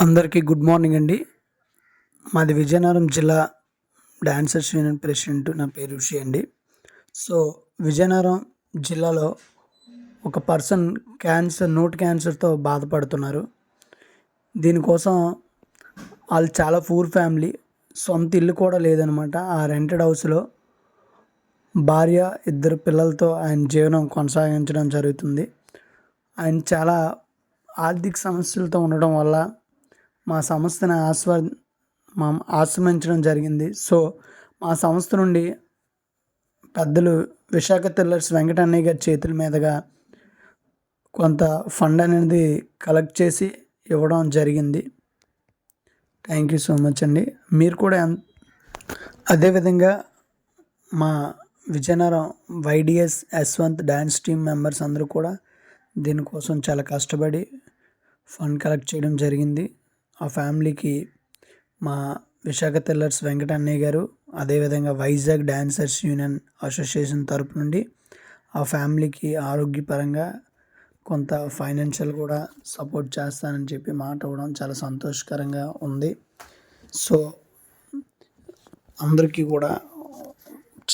అందరికీ good morning అండి. మాది విజయనగరం జిల్లా డాన్సర్స్ యూనియన్ ప్రెసిడెంట్. నా పేరు ఋషి అండి. సో విజయనగరం జిల్లాలో ఒక పర్సన్ నోటి క్యాన్సర్తో బాధపడుతున్నారు. దీనికోసం వాళ్ళు చాలా పూర్ ఫ్యామిలీ, సొంత ఇల్లు కూడా లేదనమాట. ఆ రెంటెడ్ హౌస్లో భార్య, ఇద్దరు పిల్లలతో ఆయన జీవనం కొనసాగించడం జరుగుతుంది. ఆయన చాలా ఆర్థిక సమస్యలతో ఉండడం వల్ల మా సంస్థని ఆశ్రయించడం జరిగింది. సో మా సంస్థ నుండి పెద్దలు విశాఖ టిల్లర్స్ వెంకట అన్నయ్య గారి చేతుల మీదుగా కొంత ఫండ్ అనేది కలెక్ట్ చేసి ఇవ్వడం జరిగింది. థ్యాంక్ యూ సో మచ్ అండి. మీరు కూడా అదేవిధంగా మా Vizianagaram YDS Yashwant dance team members అందరూ కూడా దీనికోసం చాలా కష్టపడి ఫండ్ కలెక్ట్ చేయడం జరిగింది. ఆ ఫ్యామిలీకి మా విశాఖ టిల్లర్స్ వెంకట అన్నయ్య గారు, అదేవిధంగా వైజాగ్ డాన్సర్స్ యూనియన్ అసోసియేషన్ తరపు నుండి ఆ ఫ్యామిలీకి ఆరోగ్యపరంగా కొంత ఫైనాన్షియల్ కూడా సపోర్ట్ చేస్తానని చెప్పి మాట ఇవ్వడం చాలా సంతోషకరంగా ఉంది. సో అందరికీ కూడా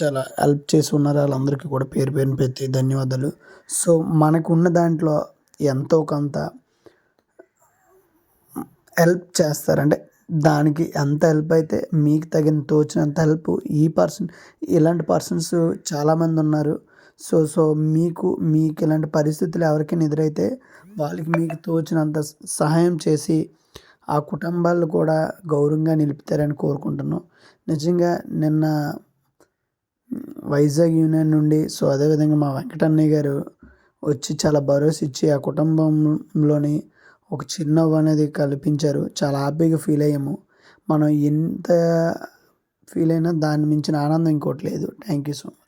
చాలా హెల్ప్ చేసి ఉన్నారు. వాళ్ళందరికీ కూడా పేరు పేరున ప్రతి ధన్యవాదాలు. సో మనకున్న దాంట్లో ఎంతో కొంత హెల్ప్ చేస్తారంటే దానికి ఎంత హెల్ప్ అయితే మీకు తోచినంత హెల్ప్ ఇలాంటి పర్సన్స్ చాలామంది ఉన్నారు. సో మీకు ఇలాంటి పరిస్థితులు ఎవరికైనా ఎదురైతే వాళ్ళకి మీకు తోచినంత సహాయం చేసి ఆ కుటుంబాలు కూడా గౌరవంగా నిలుపుతారని కోరుకుంటున్నాను. నిజంగా నిన్న వైజాగ్ యూనియన్ నుండి అదేవిధంగా మా వెంకటన్నయ్య గారు వచ్చి చాలా భరోసా ఇచ్చి ఆ కుటుంబంలోని ఒక చిరునవ్వు అనేది కల్పించారు. చాలా హ్యాపీగా ఫీల్ అయ్యాము. మనం ఎంత ఫీల్ అయినా దాన్ని మించిన ఆనందం ఇంకోటి లేదు. Thank you so much.